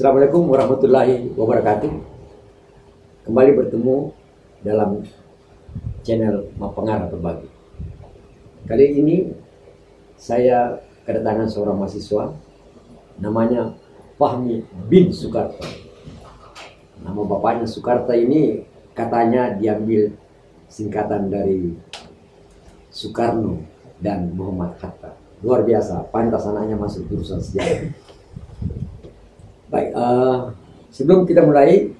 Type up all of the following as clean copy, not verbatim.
Assalamualaikum warahmatullahi wabarakatuh. Kembali bertemu dalam channel Mapengar Berbagi. Kali ini saya kedatangan seorang mahasiswa, namanya Fahmi bin Sukarta. Nama bapaknya Sukarta ini katanya diambil singkatan dari Soekarno dan Muhammad Hatta. Luar biasa, pantas anaknya masuk jurusan sejarah. Baik, sebelum kita mulai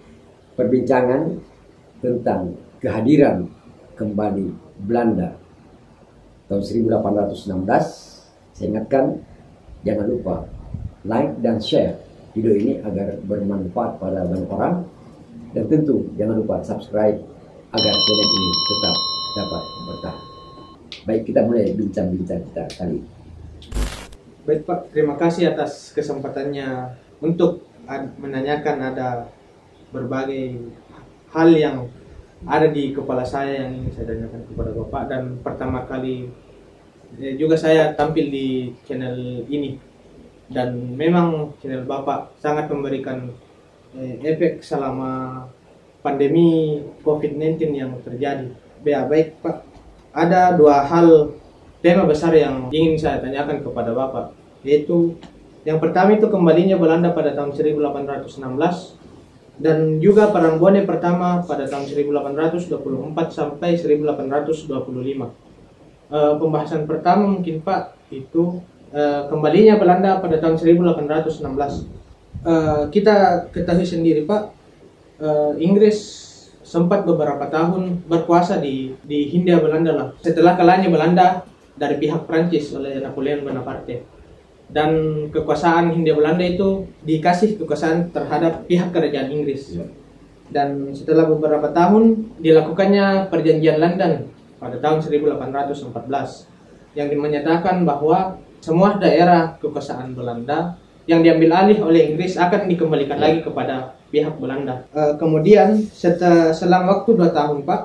perbincangan tentang kehadiran kembali Belanda tahun 1816, saya ingatkan jangan lupa like dan share video ini agar bermanfaat pada banyak orang, dan tentu jangan lupa subscribe agar channel ini tetap dapat bertahan. Baik, kita mulai bincang-bincang kita kali ini. Baik Pak, terima kasih atas kesempatannya untuk menanyakan. Ada berbagai hal yang ada di kepala saya yang ingin saya tanyakan kepada Bapak, dan pertama kali juga saya tampil di channel ini, dan memang channel Bapak sangat memberikan efek selama pandemi COVID-19 yang terjadi. Baik Pak, ada dua hal tema besar yang ingin saya tanyakan kepada Bapak, yaitu yang pertama itu kembalinya Belanda pada tahun 1816 dan juga Perang Bone pertama pada tahun 1824 sampai 1825. Pembahasan pertama mungkin Pak itu kembalinya Belanda pada tahun 1816. Kita ketahui sendiri Pak, Inggris sempat beberapa tahun berkuasa di Hindia Belanda lah, setelah kalahnya Belanda dari pihak Prancis oleh Napoleon Bonaparte, dan kekuasaan Hindia Belanda itu dikasih kekuasaan terhadap pihak kerajaan Inggris. Dan setelah beberapa tahun dilakukannya perjanjian London pada tahun 1814 yang menyatakan bahwa semua daerah kekuasaan Belanda yang diambil alih oleh Inggris akan dikembalikan lagi kepada pihak Belanda. Kemudian selang waktu 2 tahun Pak,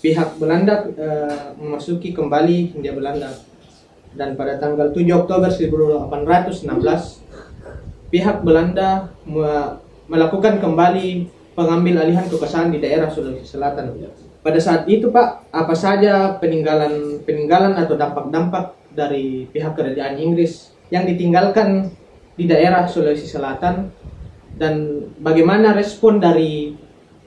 pihak Belanda memasuki kembali Hindia Belanda, dan pada tanggal 7 Oktober 1816 pihak Belanda melakukan kembali pengambil alihan kekuasaan di daerah Sulawesi Selatan. Pada saat itu Pak, apa saja peninggalan atau dampak-dampak dari pihak kerajaan Inggris yang ditinggalkan di daerah Sulawesi Selatan, dan bagaimana respon dari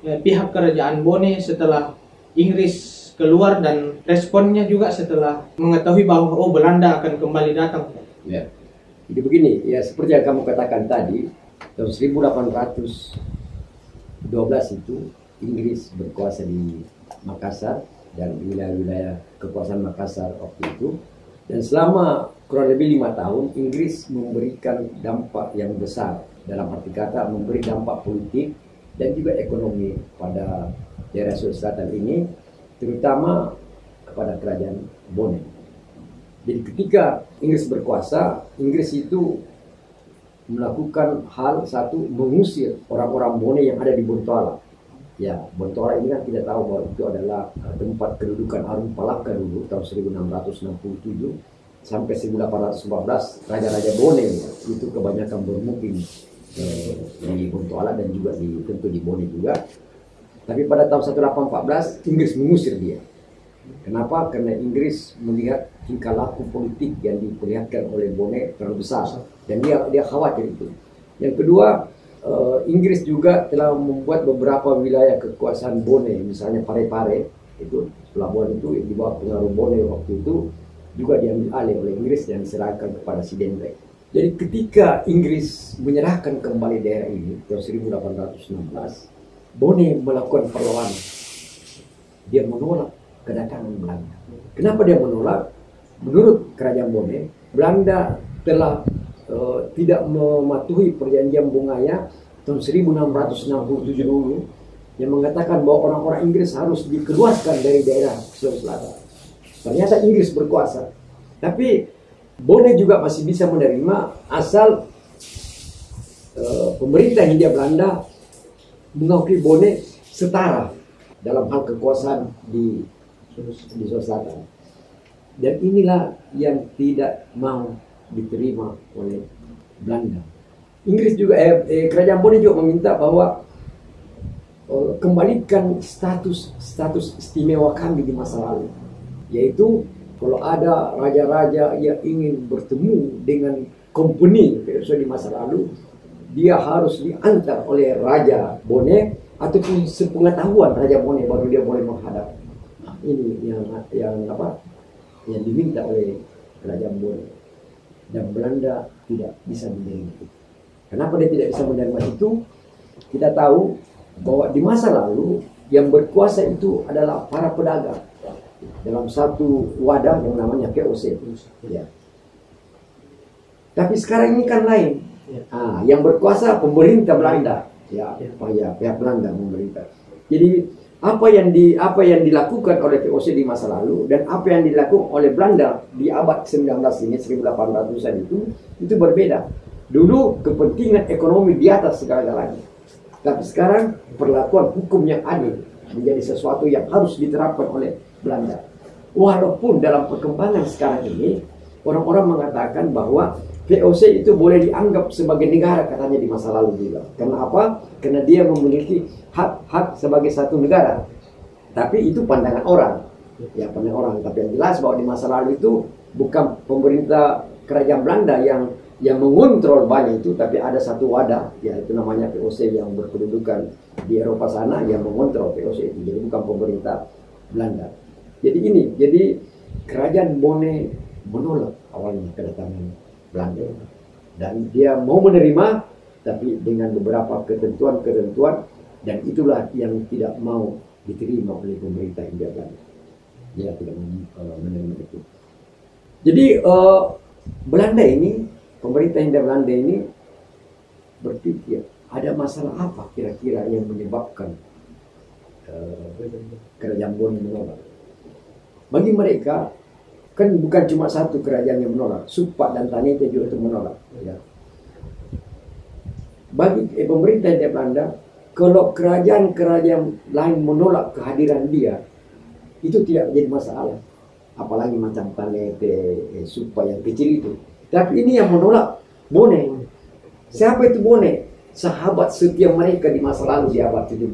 pihak kerajaan Bone setelah Inggris keluar, dan responnya juga setelah mengetahui bahwa Belanda akan kembali datang. Ya, jadi begini ya, seperti yang kamu katakan tadi, tahun 1812 itu Inggris berkuasa di Makassar dan wilayah-wilayah kekuasaan Makassar waktu itu, dan selama kurang lebih 5 tahun Inggris memberikan dampak yang besar, dalam arti kata memberi dampak politik dan juga ekonomi pada daerah Sulawesi Selatan ini, terutama kepada kerajaan Bone. Jadi ketika Inggris berkuasa, Inggris itu melakukan hal satu, mengusir orang-orang Bone yang ada di Bontoala. Ya, Bontoala ini kan tidak tahu bahwa itu adalah tempat kedudukan Arum Palaka dulu tahun 1667 sampai 1814. Raja-raja Bone itu kebanyakan bermukim di Bontoala dan juga tentu di Bone juga. Tapi pada tahun 1814 Inggris mengusir dia. Kenapa? Karena Inggris melihat tingkah laku politik yang diperlihatkan oleh Bone terlalu besar, dan dia khawatir itu. Yang kedua, Inggris juga telah membuat beberapa wilayah kekuasaan Bone, misalnya Pare-Pare itu setelah Bone itu di bawah pengaruh Bone waktu itu, juga diambil alih oleh Inggris dan diserahkan kepada Sidenrek. Jadi ketika Inggris menyerahkan kembali daerah ini tahun 1816, Bone melakukan perlawanan. Dia menolak kedatangan Belanda. Kenapa dia menolak? Menurut kerajaan Bone, Belanda telah tidak mematuhi perjanjian Bongaya tahun 1667 dulu, yang mengatakan bahwa orang-orang Inggris harus dikeluarkan dari daerah Sulawesi Selatan. Ternyata Inggris berkuasa, tapi Bone juga masih bisa menerima asal pemerintah Hindia Belanda mengakui Bone setara dalam hal kekuasaan di Sulawesi Selatan. Dan inilah yang tidak mau diterima oleh Belanda. Inggris juga kerajaan Boneh juga meminta bahwa kembalikan status istimewa kami di masa lalu, yaitu kalau ada raja-raja yang ingin bertemu dengan company di masa lalu, dia harus diantar oleh Raja Boneh ataupun sepengetahuan Raja Boneh baru dia boleh menghadap. Nah, ini yang diminta oleh Kerajaan Boneh, dan Belanda tidak bisa menerima itu. Kenapa dia tidak bisa menerima itu? Kita tahu bahwa di masa lalu yang berkuasa itu adalah para pedagang dalam satu wadah yang namanya VOC. Ya. Tapi sekarang ini kan lain. Yang berkuasa pemerintah Belanda, pihak Belanda pemerintah. Jadi apa yang dilakukan oleh VOC di masa lalu dan apa yang dilakukan oleh Belanda di abad 19 ini, 1800-an itu berbeda. Dulu kepentingan ekonomi di atas segala-galanya. Tapi sekarang perlakuan hukum yang adil menjadi sesuatu yang harus diterapkan oleh Belanda. Walaupun dalam perkembangan sekarang ini orang-orang mengatakan bahwa VOC itu boleh dianggap sebagai negara katanya di masa lalu juga. Karena apa? Karena dia memiliki hak sebagai satu negara. Tapi itu pandangan orang. Ya, pandangan orang. Tapi yang jelas bahwa di masa lalu itu bukan pemerintah kerajaan Belanda yang mengontrol banyak itu, tapi ada satu wadah, yaitu namanya VOC yang berkedudukan di Eropa sana yang mengontrol VOC itu. Jadi bukan pemerintah Belanda. Jadi kerajaan Boneh menolak awalnya kedatangan Belanda, dan dia mau menerima tapi dengan beberapa ketentuan, dan itulah yang tidak mau diterima oleh pemerintah Hindia Belanda. Dia tidak mau menerima itu. Jadi Belanda ini, pemerintah Hindia Belanda ini berpikir ada masalah apa kira-kira yang menyebabkan kerajaan Boneh menolak. Bagi mereka kan bukan cuma satu kerajaan yang menolak, Supak dan Tanete juga itu menolak. Ya. Bagi pemerintah Hindia Belanda, kalau kerajaan-kerajaan lain menolak kehadiran dia, itu tidak menjadi masalah. Apalagi macam Tanete, Supak yang kecil itu. Tapi ini yang menolak Boneh. Siapa itu Boneh? Sahabat setia mereka di masa lalu di abad 17.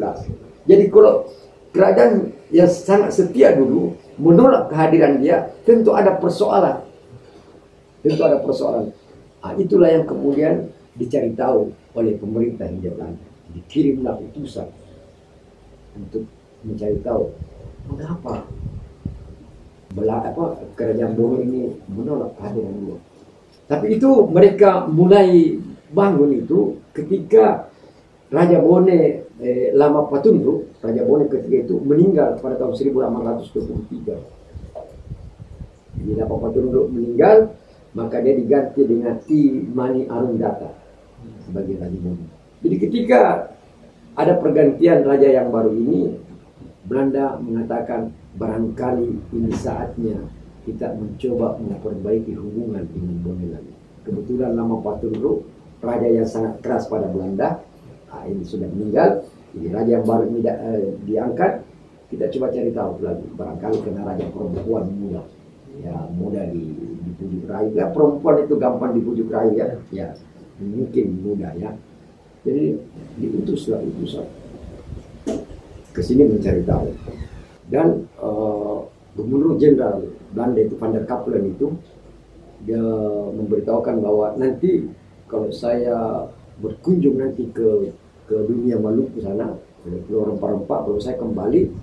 Jadi kalau kerajaan yang sangat setia dulu menolak kehadiran dia, tentu ada persoalan. Itulah yang kemudian dicari tahu oleh pemerintah Hindia Belanda. Dikirimlah utusan untuk mencari tahu mengapa kerajaan Boneh ini menolak kehadiran dia. Tapi itu mereka mulai bangun itu ketika Raja Boneh Lama Patunduk, Raja Boneh ketiga itu meninggal pada tahun 1823. Jadi Lama Patunduk meninggal, maka dia diganti dengan I Mani Arundata sebagai Raja Boneh. Jadi ketika ada pergantian raja yang baru ini, Belanda mengatakan barangkali ini saatnya kita mencoba memperbaiki hubungan dengan Boneh lagi. Kebetulan Lama Patunduk, raja yang sangat keras pada Belanda, ini sudah meninggal. Jadi raja yang baru ini diangkat. Kita coba cari tahu lagi, barangkali karena raja perempuan muda, ya muda dipujuk rayu. Ya perempuan itu gampang dipujuk rayu ya, ya mungkin muda ya. Jadi diutuslah utusan ke sini mencari tahu. Dan Gubernur Jenderal Belanda itu Van der Kapellen itu dia memberitahukan bahwa nanti kalau saya berkunjung nanti ke dunia Maluku sana, ke Pulau Rempah-Rempah, kalau saya kembali,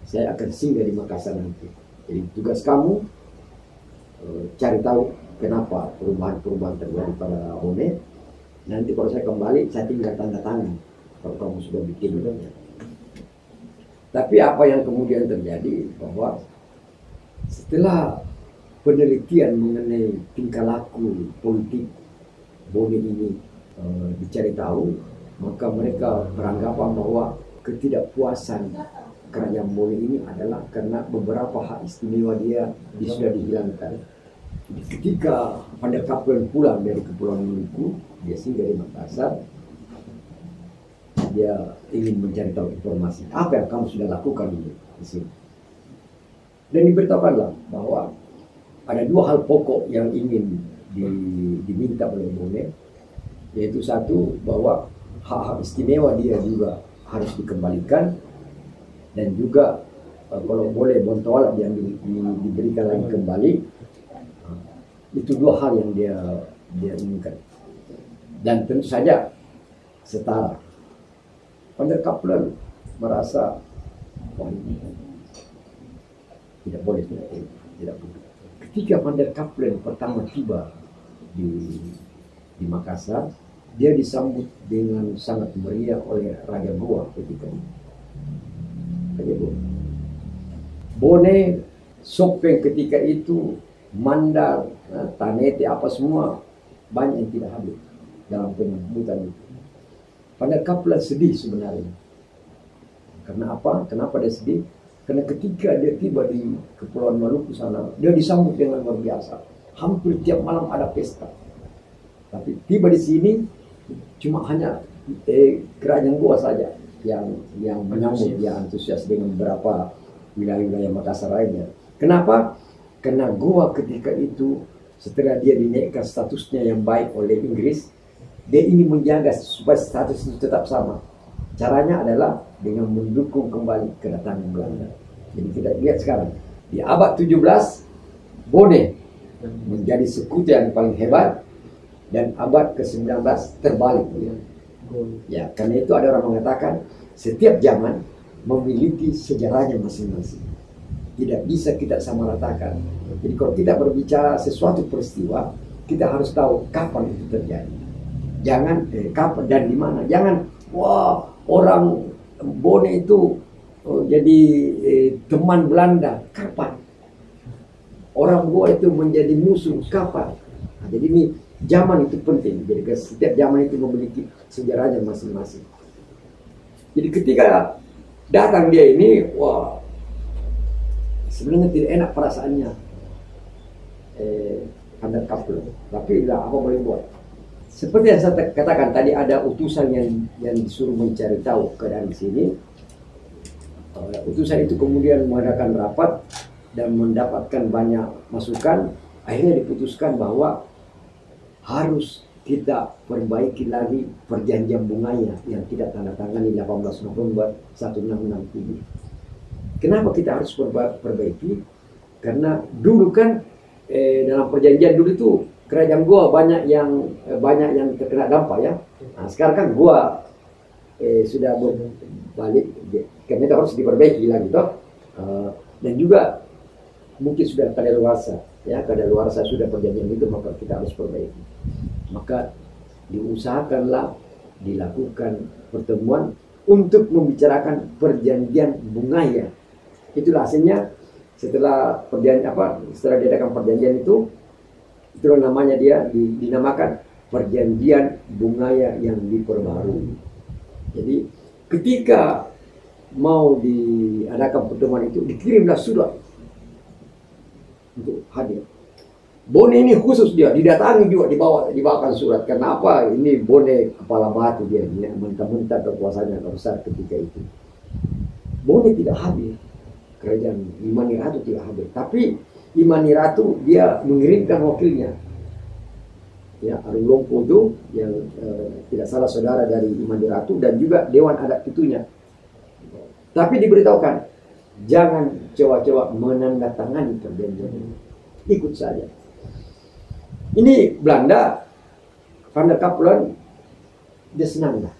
saya akan singgah di Makassar nanti. Jadi tugas kamu cari tahu kenapa perubahan terjadi pada Boneh. Nanti kalau saya kembali, saya tinggal tanda tangan kalau kamu sudah bikin. Tapi apa yang kemudian terjadi bahwa setelah penelitian mengenai tingkah laku politik Boneh ini dicari tahu, maka mereka beranggapan bahwa ketidakpuasan kerajaan Boneh ini adalah karena beberapa hak istimewa dia sudah dihilangkan. Ketika Van der Kapellen pulang dari Kepulauan Maluku, dia singgah di Makassar, dia ingin mencari tahu informasi apa yang kamu sudah lakukan di sini. Dan diberitahukanlah bahwa ada dua hal pokok yang ingin diminta oleh Boneh. yaitu satu, bahwa hak-hak istimewa dia juga harus dikembalikan, dan juga kalau boleh Bontoala diberikan lagi kembali. Itu dua hal yang dia inginkan, dan tentu saja setara. Van der Kaplen merasa tidak boleh, tidak boleh. Ketika Van der Kaplen pertama tiba di Makassar, dia disambut dengan sangat meriah oleh Raja Goa ketika itu. Raja Goa. Bone, Sopeng ketika itu, Mandar, Tanete, apa semua banyak yang tidak hadir dalam penyambutan itu. Van der Kaplen sedih sebenarnya. Karena apa? Kenapa dia sedih? Karena ketika dia tiba di Kepulauan Maluku sana, dia disambut dengan luar biasa. Hampir tiap malam ada pesta. Tapi tiba di sini cuma hanya kerajaan Goa saja yang menyambut, yang antusias dengan beberapa wilayah-wilayah Makassar lainnya. Kenapa? Karena Goa ketika itu setelah dia dinaikkan statusnya yang baik oleh Inggris, dia ingin menjaga supaya status itu tetap sama. Caranya adalah dengan mendukung kembali kedatangan Belanda. Jadi kita lihat sekarang di abad 17 Bone menjadi sekutu yang paling hebat, dan abad ke-19 terbalik. Ya, karena itu ada orang mengatakan setiap zaman memiliki sejarahnya masing-masing. Tidak bisa kita samaratakan. Jadi kalau kita berbicara sesuatu peristiwa, kita harus tahu kapan itu terjadi. Jangan kapan dan di mana. Jangan wah orang Bone itu jadi teman Belanda. Kapan? Orang Goa itu menjadi musuh. Kapan? Nah, jadi ini zaman itu penting. Jadi setiap zaman itu memiliki sejarahnya masing-masing. Jadi ketika datang dia ini, wah, sebenarnya tidak enak perasaannya Van der Kaplen. Tapi lah, apa boleh buat? Seperti yang saya katakan tadi, ada utusan yang disuruh mencari tahu keadaan di sini. Utusan itu kemudian mengadakan rapat dan mendapatkan banyak masukan. Akhirnya diputuskan bahwa harus kita perbaiki lagi perjanjian bunganya yang tidak tanda tangani 18 November 1667. Kenapa kita harus perbaiki? Karena dulu kan dalam perjanjian dulu itu kerajaan Goa banyak yang terkena dampak ya. Nah, sekarang kan Goa sudah berbalik, karena itu harus diperbaiki lagi toh. Dan juga mungkin sudah kadaluarsa ya, kadaluarsa sudah perjanjian itu, maka kita harus perbaiki. Maka diusahakanlah dilakukan pertemuan untuk membicarakan perjanjian bungaya. Itulah hasilnya setelah setelah diadakan perjanjian itu, itulah namanya dia dinamakan perjanjian bungaya yang diperbarui. Jadi ketika mau diadakan pertemuan itu, dikirimlah surat untuk hadir. Bone ini khusus dia didatangi juga, dibawakan surat. Karena apa? Ini Bone kepala batu dia, mentah-mentah kekuasaannya besar ketika itu. Bone tidak hadir, kerajaan Imani Ratu tidak hadir. Tapi Imani Ratu dia mengirimkan wakilnya, ya, Arung Lompo itu yang tidak salah saudara dari Imani Ratu, dan juga Dewan Adat Pitunya. Tapi diberitahukan jangan coba-coba menandatangani perjanjian ini, ikut saja. Ini Belanda, Van der Kaplen, dia senang lah.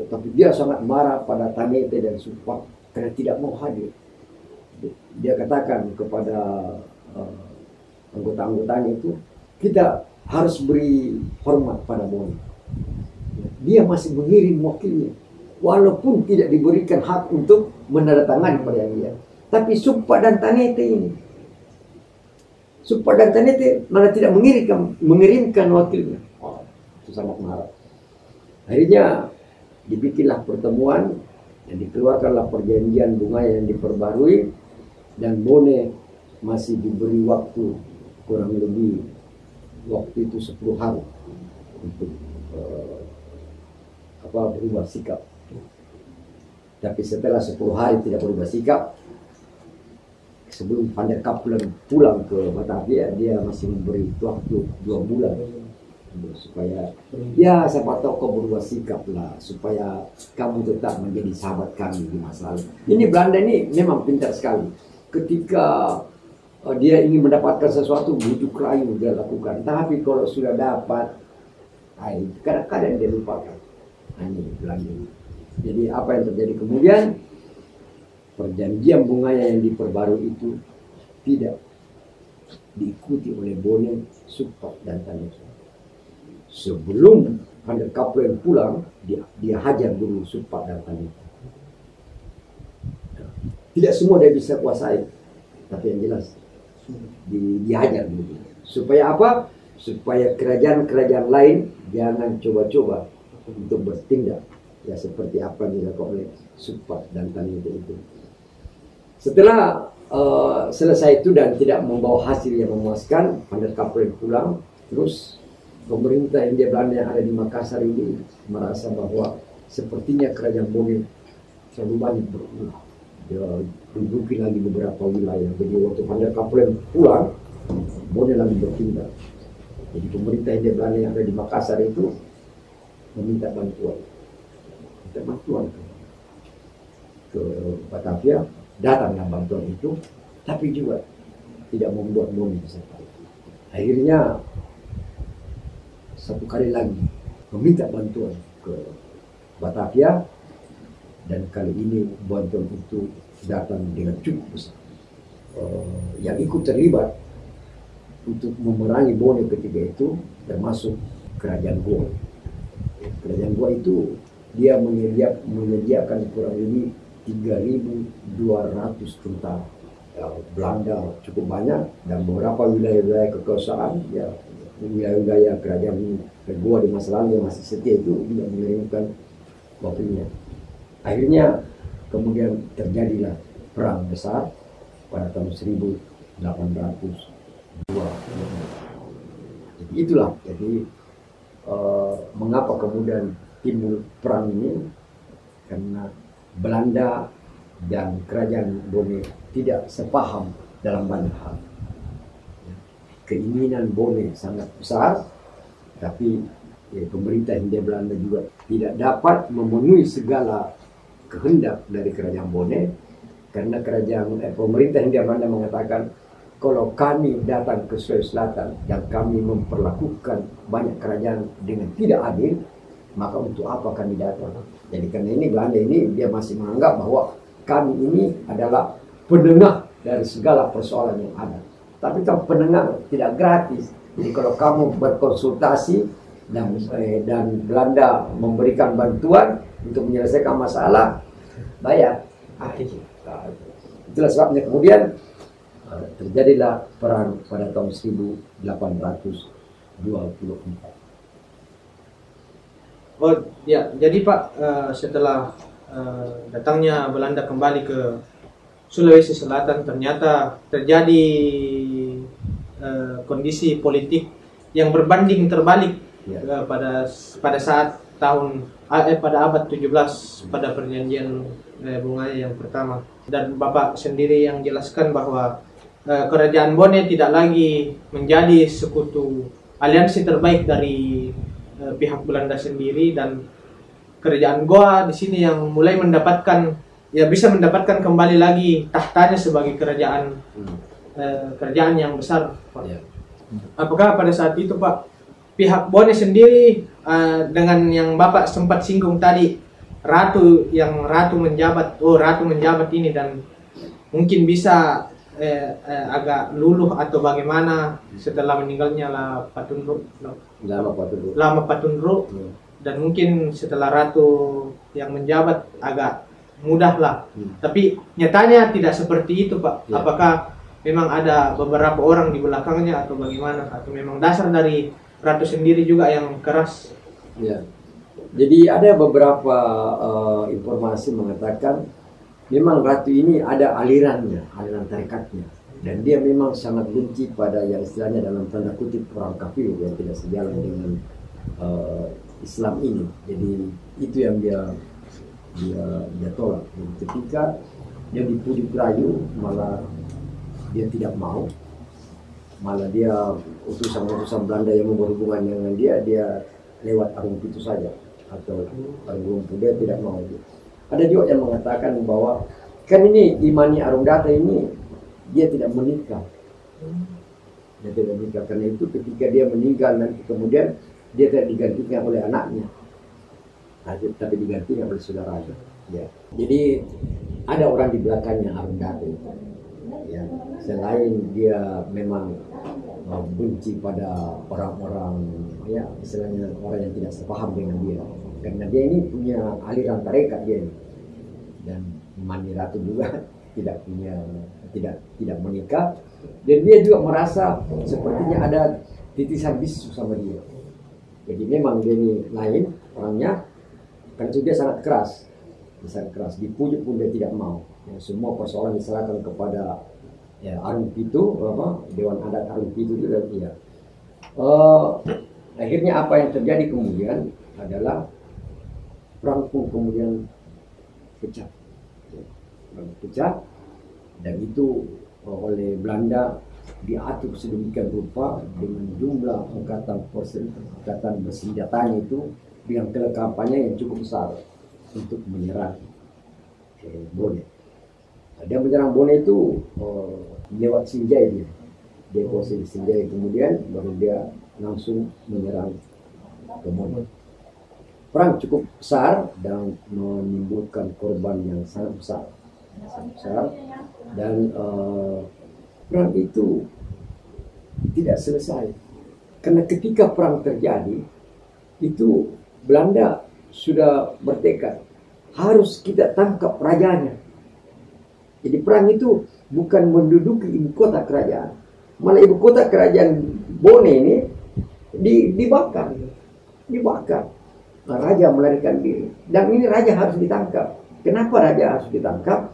Tapi dia sangat marah pada Tanete dan Supak karena tidak mau hadir. Dia katakan kepada anggota-anggotanya itu, kita harus beri hormat pada Bone. Dia masih mengirim wakilnya, walaupun tidak diberikan hak untuk menandatangani perjanjian. Tapi Supak dan Tanete ini, Supak dan Tanete malah tidak mengirimkan wakilnya. Oh, itu sangat marah. Akhirnya dibikinlah pertemuan dan dikeluarkanlah perjanjian bungaya yang diperbarui, dan Bone masih diberi waktu kurang lebih waktu itu 10 hari untuk berubah sikap. Tapi setelah 10 hari tidak berubah sikap, sebelum Van der Kaplen pulang ke Batavia, dia masih memberi waktu 2 bulan supaya ya siapa tahu kau berubah sikap lah, supaya kamu tetap menjadi sahabat kami di masa lalu. Ini Belanda ini memang pintar sekali. Ketika dia ingin mendapatkan sesuatu, bujuk rayu dia lakukan. Tapi kalau sudah dapat, kadang-kadang dia lupakan. Nah, ini Belanda ini. Jadi apa yang terjadi kemudian? Perjanjian bunganya yang diperbarui itu tidak diikuti oleh Bone, Supat, dan Tanjung. Sebelum Van der Kapellen pulang, dia hajar dulu Supat dan Tanjung. Tidak semua dia bisa kuasai, tapi yang jelas dihajar dulu. Supaya apa? Supaya kerajaan-kerajaan lain jangan coba-coba untuk bertindak ya seperti apa yang dilakukan oleh Supat dan Tanjung itu. Setelah selesai itu dan tidak membawa hasil yang memuaskan, Van der Kapellen pulang. Terus pemerintah Hindia Belanda yang ada di Makassar ini merasa bahwa sepertinya kerajaan Bone terlalu banyak berulah. Dia duduki lagi beberapa wilayah. Jadi waktu Van der Kapellen pulang, Bone lagi bertindak. Jadi pemerintah Hindia Belanda yang ada di Makassar itu meminta bantuan. Minta bantuan ke Batavia. Datanglah bantuan itu, tapi juga tidak membuat Bone bisa tahu. Akhirnya satu kali lagi meminta bantuan ke Batavia, dan kali ini bantuan itu datang dengan cukup besar. Yang ikut terlibat untuk memerangi Bone ketika itu termasuk kerajaan Goa. Kerajaan Goa itu dia menyediakan kurang lebih 3.200 tentara. Ya, Belanda cukup banyak dan beberapa wilayah-wilayah kekuasaan, ya wilayah-wilayah kerajaan Goa di masa lalu yang masih setia itu juga mengirimkan wakilnya. Akhirnya kemudian terjadilah perang besar pada tahun 1802. Jadi itulah, mengapa kemudian timbul perang ini, karena Belanda dan kerajaan Bone tidak sepaham dalam banyak hal. Keinginan Bone sangat besar, tapi pemerintah Hindia Belanda juga tidak dapat memenuhi segala kehendak dari kerajaan Bone, karena pemerintah Hindia Belanda mengatakan, kalau kami datang ke Sulawesi Selatan dan kami memperlakukan banyak kerajaan dengan tidak adil, maka untuk apa kami datang? Jadi karena ini Belanda ini dia masih menganggap bahwa kami ini adalah penengah dari segala persoalan yang ada. Tapi kan penengah tidak gratis. Jadi kalau kamu berkonsultasi dan Belanda memberikan bantuan untuk menyelesaikan masalah, bayar. Itulah sebabnya kemudian terjadilah perang pada tahun 1824. Oh ya, jadi Pak, setelah datangnya Belanda kembali ke Sulawesi Selatan, ternyata terjadi kondisi politik yang berbanding terbalik ya. Pada saat pada abad 17 pada perjanjian bunganya yang pertama. Dan Bapak sendiri yang jelaskan bahwa kerajaan Bone tidak lagi menjadi sekutu aliansi terbaik dari pihak Belanda sendiri, dan kerajaan Goa di sini yang mulai bisa mendapatkan kembali lagi tahtanya sebagai kerajaan yang besar, Pak. Ya. Apakah pada saat itu Pak, pihak Bone sendiri dengan yang Bapak sempat singgung tadi, ratu menjabat ini dan mungkin bisa agak luluh atau bagaimana setelah meninggalnya Lama Patunro, dan mungkin setelah ratu yang menjabat agak mudah lah. Tapi nyatanya tidak seperti itu Pak. Ya. Apakah memang ada beberapa orang di belakangnya atau bagaimana, atau memang dasar dari ratu sendiri juga yang keras? Ya. Jadi ada beberapa informasi mengatakan memang ratu ini ada aliran tarikatnya, dan dia memang sangat benci pada yang istilahnya dalam tanda kutip orang kafir yang tidak sejalan dengan Islam ini. Jadi itu yang dia tolak. Dan ketika dia dipujuk rayu, malah dia tidak mau, malah dia utusan-utusan Belanda yang berhubungan dengan dia lewat Arung Pitu saja, atau Arung Lumpuh, dia tidak mau. Ada juga yang mengatakan bahwa kan ini Imani Arundatta ini dia tidak menikah. Dia tidak menikah, karena itu ketika dia meninggal nanti kemudian dia tidak digantikan oleh anaknya, tapi digantikan oleh saudaranya. Ya. Jadi ada orang di belakangnya Arundatta. Ya, selain dia memang benci pada orang-orang, ya istilahnya orang yang tidak sepaham dengan dia, karena dia ini punya aliran tarekat dia ini. Dan Mani Ratu juga tidak menikah, dan dia juga merasa sepertinya ada titisan bisu sama dia. Jadi memang dia ini lain orangnya, kan itu dia sangat keras, dipujuk pun dia tidak mau. Ya, semua persoalan diserahkan kepada Arung Pitu, Dewan Adat Arung Pitu itu, dan dia. Akhirnya apa yang terjadi kemudian adalah perang pun kemudian pecah. Dan itu oleh Belanda diatur sedemikian rupa dengan jumlah angkatan bersenjatanya itu dengan kelengkapannya yang cukup besar untuk menyerang Bone. Dia menyerang Bone itu lewat Sinjai, dia posisi Sinjai, kemudian baru dia langsung menyerang ke Bone. Perang cukup besar dan menimbulkan korban yang sangat besar. Dan perang itu tidak selesai, karena ketika perang terjadi itu Belanda sudah bertekad harus kita tangkap rajanya. Jadi perang itu bukan menduduki ibu kota kerajaan, malah ibu kota kerajaan Bone ini dibakar. Nah, raja melarikan diri, dan ini raja harus ditangkap. Kenapa raja harus ditangkap?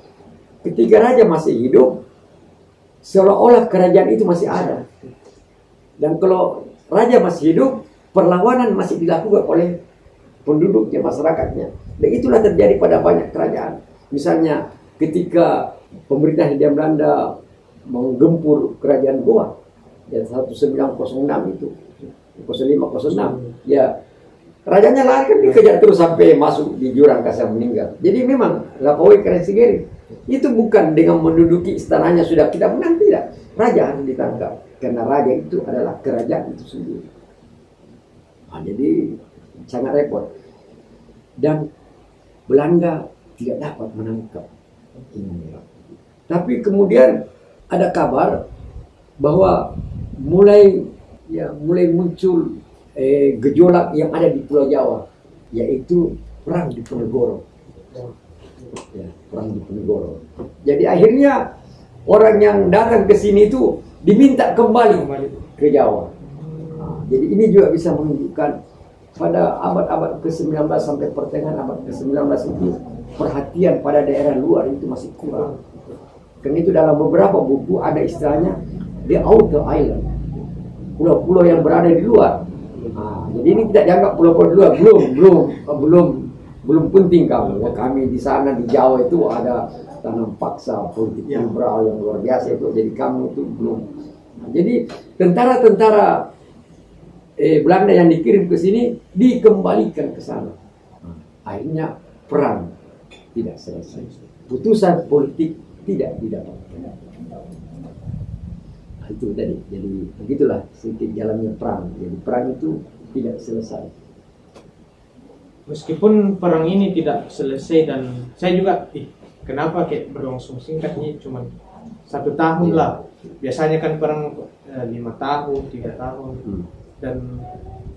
Ketika raja masih hidup, seolah-olah kerajaan itu masih ada. Dan kalau raja masih hidup, perlawanan masih dilakukan oleh penduduknya, masyarakatnya. Dan itulah terjadi pada banyak kerajaan. Misalnya ketika pemerintah Hindia Belanda menggempur kerajaan Goa, ya 1906 itu, 0506, ya rajanya lari kan dikejar terus sampai masuk di jurang kasar meninggal. Jadi memang Lapawai Kerensigeri itu bukan dengan menduduki istananya sudah kita menang, tidak. Raja harus ditangkap karena raja itu adalah kerajaan itu sendiri. Nah, jadi sangat repot. Dan Belanda tidak dapat menangkap ini. Tapi kemudian ada kabar bahwa mulai muncul gejolak yang ada di Pulau Jawa, yaitu perang di Ponegoro. Perang di Ponegoro. Jadi akhirnya orang yang datang ke sini itu diminta kembali ke Jawa. Nah, jadi ini juga bisa menunjukkan pada abad-abad ke-19 sampai pertengahan abad ke-19 itu perhatian pada daerah luar itu masih kurang. Karena itu dalam beberapa buku ada istilahnya the outer island, pulau-pulau yang berada di luar. Nah, jadi ini tidak dianggap pulau-pulau di luar, belum penting kamu. Kami di sana di Jawa itu ada tanam paksa politik liberal yang luar biasa itu. Jadi kamu itu belum. Nah, jadi tentara-tentara Belanda yang dikirim ke sini dikembalikan ke sana. Nah, akhirnya perang tidak selesai. Putusan politik tidak didapatkan. Nah, itu tadi. Jadi begitulah sedikit jalannya perang. Jadi perang itu tidak selesai. Meskipun perang ini tidak selesai, dan saya juga kenapa kayak berlangsung singkat ini cuma 1 tahun lah. Biasanya kan perang 5 tahun, 3 tahun. Dan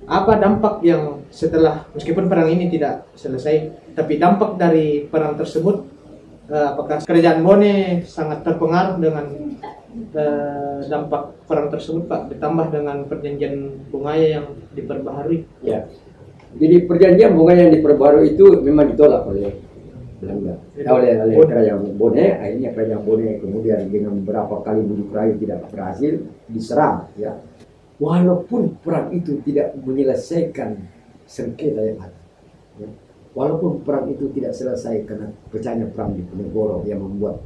apa dampak yang setelah, meskipun perang ini tidak selesai, tapi dampak dari perang tersebut, apakah kerajaan Bone sangat terpengaruh dengan dampak perang tersebut, Pak, ditambah dengan perjanjian Bungaya yang diperbaharui? Ya. Jadi perjanjian Bungaya yang diperbarui itu memang ditolak oleh Belanda, oleh kerajaan Bone. Akhirnya kerajaan Bone kemudian dengan beberapa kali bujuk rayu tidak berhasil, diserang. Ya, walaupun perang itu tidak menyelesaikan sengketa yang ada. Ya. Walaupun perang itu tidak selesai karena pecahnya perang di Ponegoro yang membuat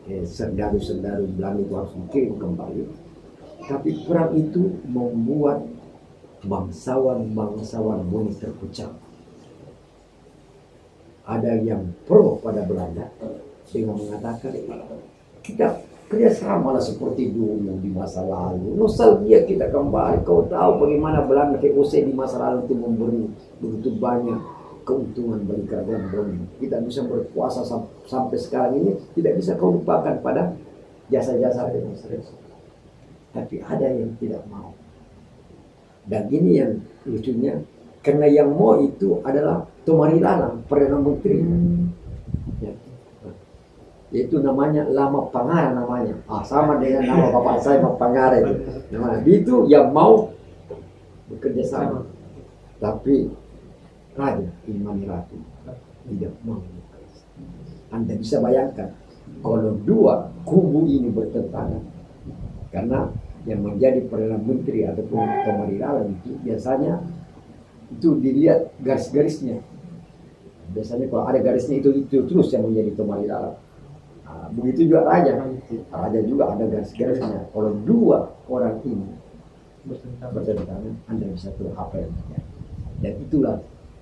sendaru-sendaru Belanda itu harus dikirim kembali. Tapi perang itu membuat bangsawan-bangsawan Bone terpecah. Ada yang pro pada Belanda dengan mengatakan kita kerjasama lah seperti dulu di masa lalu. Nostalgia kita kembali. Kau tahu bagaimana Belanda VOC di masa lalu itu memberi begitu banyak keuntungan bagi kerajaan Bone. Kita bisa berkuasa sampai sekarang ini. Tidak bisa kau lupakan pada jasa-jasa demonstrasi. Tapi ada yang tidak mau. Dan ini yang lucunya, karena yang mau itu adalah Tomarilala, Perdana Menteri. Ya. Itu namanya Lama Pangara namanya. Sama dengan nama bapak saya, Lama Pangara itu. Namanya. Itu yang mau bekerja sama. Tapi Raja Imani Ratu tidak mau. Anda bisa bayangkan kalau dua kubu ini bertentangan, karena yang menjadi Perdana Menteri ataupun Tomarilala itu biasanya itu dilihat garis-garisnya. Biasanya kalau ada garisnya itu terus yang menjadi Tomarilala. Nah, begitu juga raja juga ada garis-garisnya. Kalau dua orang ini bertentangan, Anda bisa tahu apa yang terjadi. Dan itulah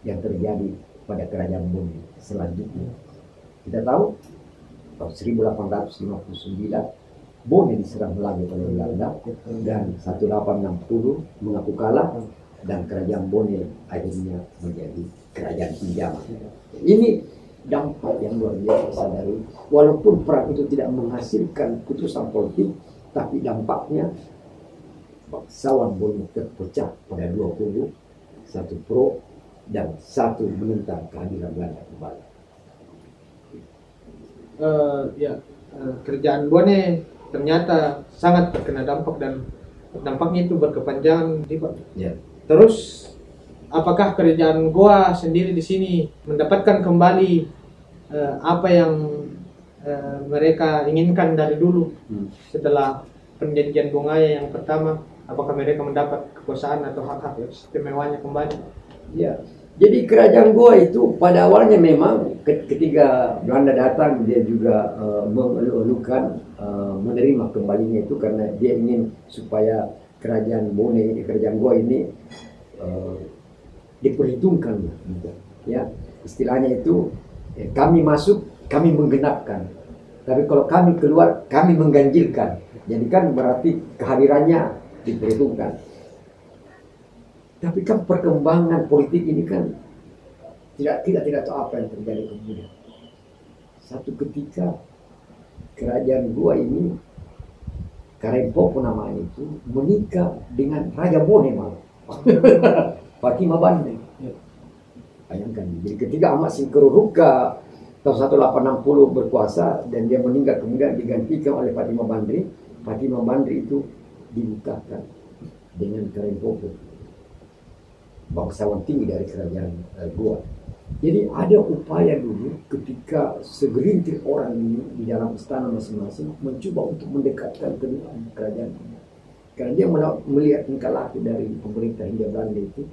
yang terjadi pada kerajaan Bone selanjutnya. Kita tahu tahun 1859 Bone diserang lagi oleh Belanda dan 1860 mengaku kalah dan kerajaan Bone akhirnya menjadi kerajaan pinjaman. Ini dampak yang luar biasa dari walaupun perang itu tidak menghasilkan putusan politik, tapi dampaknya bangsawan Bone terpecah pada dua kubu, satu pro dan satu menentang kehadiran Belanda kembali. Kerajaan Bone ternyata sangat terkena dampak dan dampaknya itu berkepanjangan, Pak. Ya. Terus apakah kerajaan Goa sendiri di sini mendapatkan kembali apa yang mereka inginkan dari dulu setelah perjanjian Bongaya yang pertama? Apakah mereka mendapat kekuasaan atau hak-hak istimewanya kembali? Ya. Jadi kerajaan Goa itu pada awalnya memang ketika Belanda datang dia juga mengeluhkan menerima kembalinya itu karena dia ingin supaya kerajaan Bone, kerajaan Goa ini diperhitungkan, ya istilahnya itu kami masuk kami menggenapkan, tapi kalau kami keluar kami mengganjilkan. Jadi kan berarti kehadirannya diperhitungkan. Tapi kan perkembangan politik ini kan tidak tahu apa yang terjadi kemudian. Satu ketika kerajaan Goa ini, Karempopo namanya itu, menikah dengan Raja Bone malah. Fatima Bandri. Bayangkan. Jadi ketika Ahmad Singkururuka tahun 1860 berkuasa dan dia meninggal kemudian digantikan oleh Fatima Bandri. Fatima Bandri itu dinikahkan dengan Karempopo, bangsawan tinggi dari kerajaan Goa. Jadi ada upaya dulu ketika segelintir orang ini di dalam istana masing-masing mencoba untuk mendekatkan kerajaan. Karena dia melihat tingkah laku dari pemerintah Hindia Belanda itu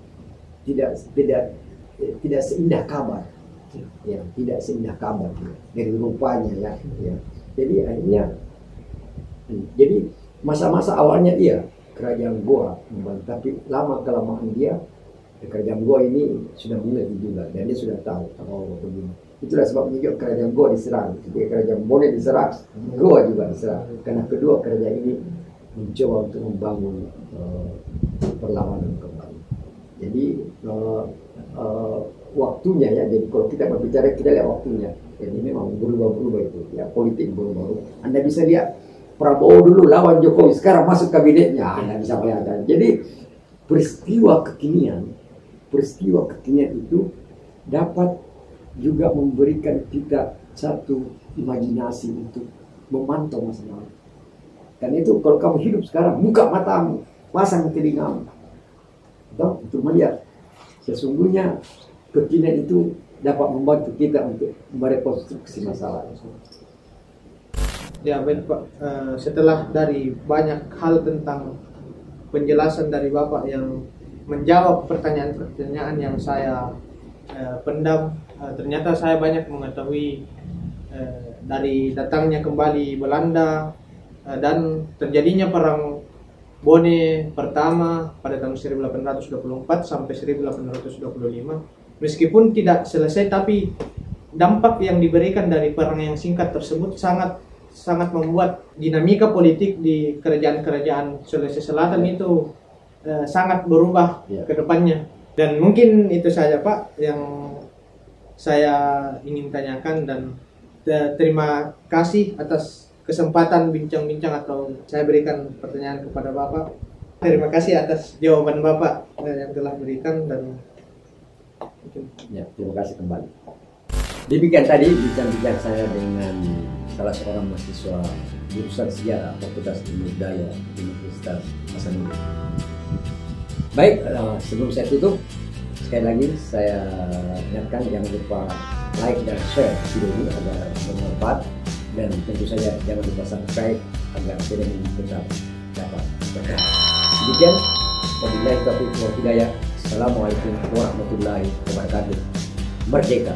tidak seindah kabar, ya, tidak seindah kabar dari rupanya, ya. Jadi akhirnya, jadi masa-masa awalnya iya kerajaan Goa, tapi lama kelamaan dia kerajaan Goa ini sudah mulai juga dan dia sudah tahu begini. Itulah sebabnya juga kerajaan Goa diserang. Ketika kerajaan Bone diserang, Goa juga diserang. Karena kedua kerajaan ini mencoba untuk membangun perlawanan kembali. Jadi waktunya ya. Jadi kalau kita berbicara kita lihat waktunya. Jadi memang berubah-ubah itu. Ya politik berubah-ubah. Anda bisa lihat Prabowo dulu lawan Jokowi, sekarang masuk kabinetnya. Anda bisa bayangkan. Jadi peristiwa kekinian itu dapat juga memberikan kita satu imajinasi untuk memantau masa lalu. Dan itu kalau kamu hidup sekarang, buka matamu, pasang telingamu, untuk melihat sesungguhnya kekinian itu dapat membantu kita untuk merekonstruksi masa lalu. Ya baik Pak, setelah dari banyak hal tentang penjelasan dari Bapak yang menjawab pertanyaan-pertanyaan yang saya pendam, ternyata saya banyak mengetahui dari datangnya kembali Belanda dan terjadinya perang Bone pertama pada tahun 1824 sampai 1825. Meskipun tidak selesai, tapi dampak yang diberikan dari perang yang singkat tersebut sangat membuat dinamika politik di kerajaan-kerajaan Sulawesi Selatan itu sangat berubah ke depannya. Dan mungkin itu saja Pak yang saya ingin tanyakan, dan terima kasih atas kesempatan bincang-bincang atau saya berikan pertanyaan kepada Bapak. Terima kasih atas jawaban Bapak yang telah berikan, dan ya, terima kasih kembali. Demikian tadi bincang-bincang saya dengan salah seorang mahasiswa jurusan sejarah Fakultas Ilmu Budaya Universitas Hasanuddin. Baik, sebelum saya tutup, sekali lagi saya ingatkan jangan lupa like dan share video ini agar bermanfaat, dan tentu saja jangan lupa subscribe agar channel ini tetap dapat berkembang. Demikian, wabillahi taufiq wal hidayah. Assalamualaikum warahmatullahi wabarakatuh. Merdeka!